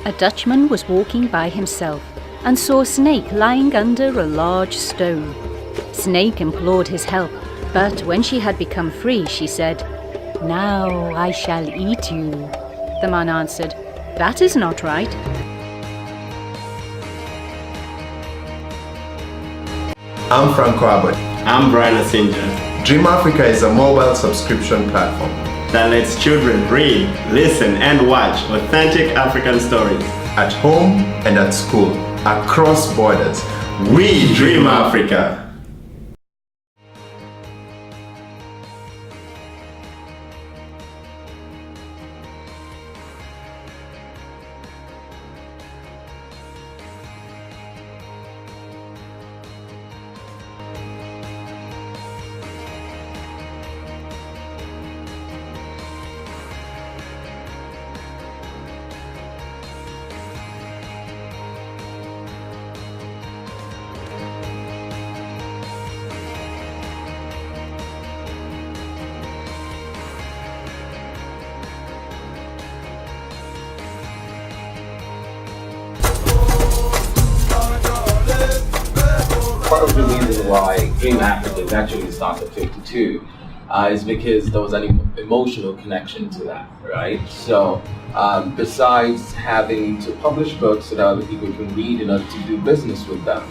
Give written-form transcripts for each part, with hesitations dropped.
A Dutchman was walking by himself and saw Snake lying under a large stone. Snake implored his help, but when she had become free, she said, "Now I shall eat you." The man answered, "That is not right." I'm Franco Abbott. I'm Brian Asinja. DreamAfrica is a mobile subscription platform that lets children read, listen, and watch authentic African stories. At home and at school, across borders. We dream Africa. Part of the reason why DreamAfrica actually started 52 is because there was an emotional connection to that, right? So besides having to publish books so that other people can read in order to do business with them,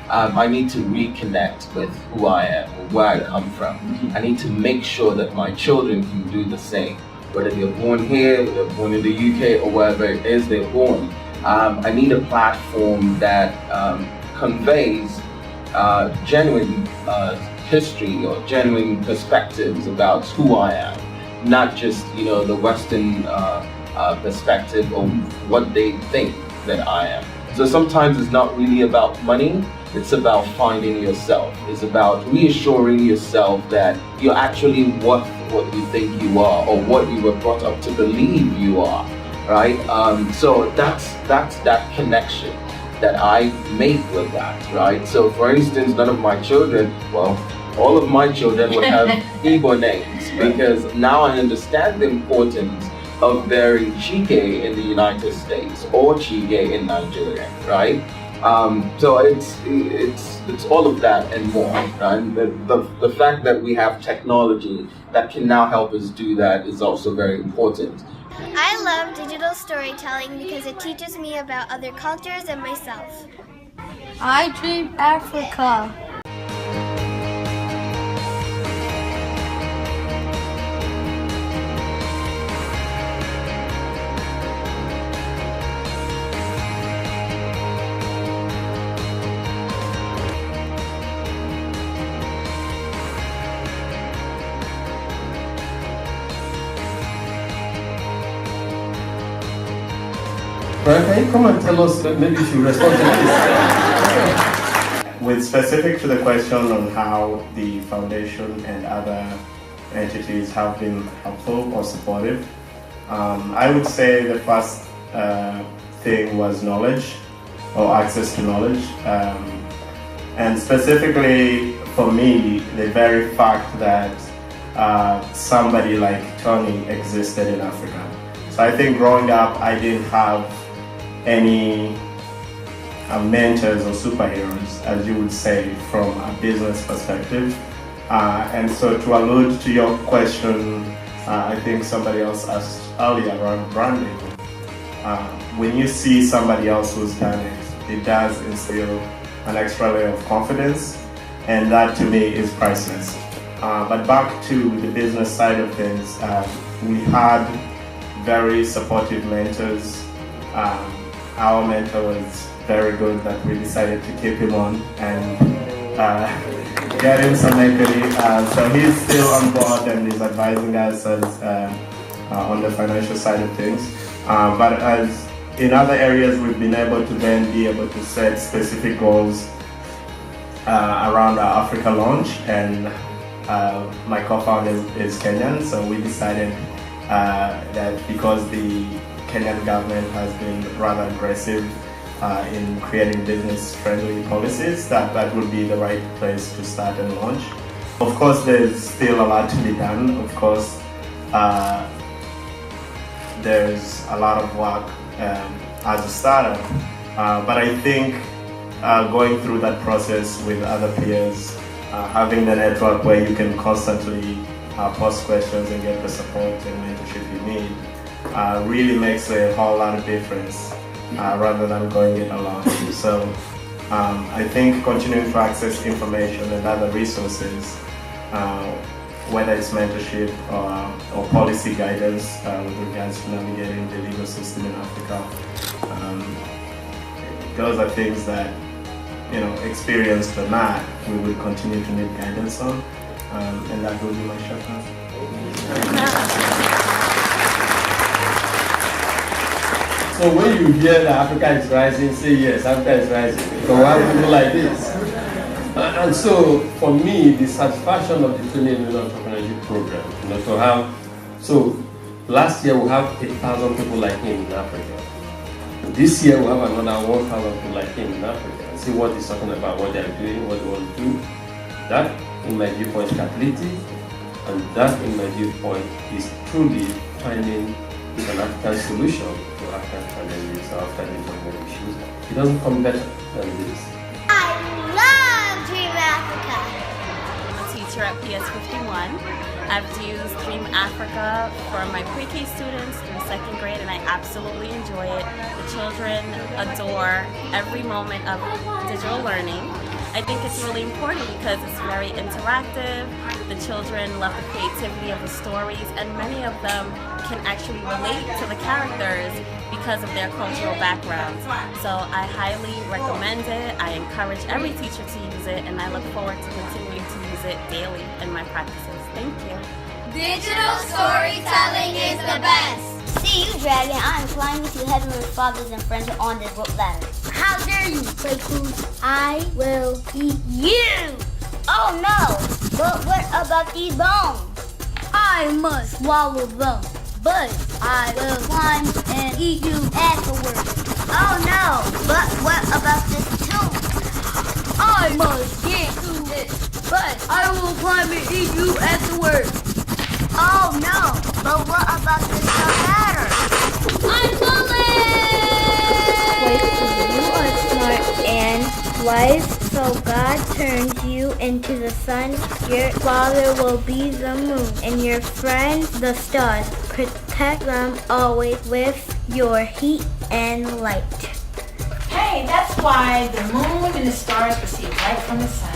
I need to reconnect with who I am, where I come from. I need to make sure that my children can do the same, whether they're born here, whether they're born in the UK, or wherever it is they're born. I need a platform that conveys genuine history or genuine perspectives about who I am, not just the Western perspective of what they think that I am. So sometimes it's not really about money, it's about finding yourself. It's about reassuring yourself that you're actually worth what you think you are or what you were brought up to believe you are, right? So that's that connection that I make with that, right? So for instance, none of my children, well, all of my children will have Igbo names because now I understand the importance of bearing Chike in the United States or Chige in Nigeria, right? So it's all of that and more. And the fact that we have technology that can now help us do that is also very important. I love digital storytelling because it teaches me about other cultures and myself. I dream Africa. Brian, can you come and tell us, maybe you should respond to this? With specific to the question on how the foundation and other entities have been helpful or supportive, I would say the first thing was knowledge or access to knowledge. And specifically for me, the very fact that somebody like Tony existed in Africa. So I think growing up, I didn't have any mentors or superheroes, as you would say, from a business perspective. And so to allude to your question, I think somebody else asked earlier around branding. When you see somebody else who's done it, it does instill an extra layer of confidence, and that to me is priceless. But back to the business side of things, we had very supportive mentors. Our mentor was very good that we decided to keep him on and get him some equity. So he's still on board and is advising us on the financial side of things. But as in other areas, we've been able to then be able to set specific goals around our Africa launch, and my co-founder is Kenyan, so we decided that because the Kenyan government has been rather aggressive in creating business-friendly policies, that would be the right place to start and launch. Of course, there's still a lot to be done. Of course, there's a lot of work as a startup. But I think going through that process with other peers, having the network where you can constantly post questions and get the support and mentorship you need really makes a whole lot of difference rather than going it alone. So I think continuing to access information and other resources, whether it's mentorship or policy guidance with regards to navigating the legal system in Africa, those are things that, you know, experienced or not, we will continue to need guidance on, and that will be my short answer. So when you hear that Africa is rising, say yes, Africa is rising. So why would people like this? And so for me, the satisfaction of the Training in Entrepreneurship program, you know, to have, so last year we have 8,000 people like him in Africa. This year we have another 1,000 people like him in Africa. And see what he's talking about, what they're doing, what they want to do. That, in my viewpoint, is capability, and that, in my viewpoint, is truly finding an African solution to African challenges or African development issues. It doesn't come better than this. I love DreamAfrica. I'm a teacher at PS51. I've used DreamAfrica for my pre-K students through 2nd grade, and I absolutely enjoy it. The children adore every moment of digital learning. I think it's really important because it's very interactive. The children love the creativity of the stories, and many of them can actually relate to the characters because of their cultural backgrounds. So I highly recommend it. I encourage every teacher to use it, and I look forward to continuing to use it daily in my practices. Thank you. Digital storytelling is the best. See you, Dragon. I am climbing to heaven with fathers and friends on this rope ladder. How dare you, Playcoon? I will eat You! Oh no! But what about these bones? I must swallow them, but I will climb and eat you afterwards. Oh no! But what about this tooth? I must get through it, but I will climb and eat you afterwards. Oh no! But what about this ladder? I'm bullet! You are smart and wise, so God turns you into the sun. Your father will be the moon, and your friends the stars. Protect them always with your heat and light. Hey, that's why the moon and the stars receive light from the sun.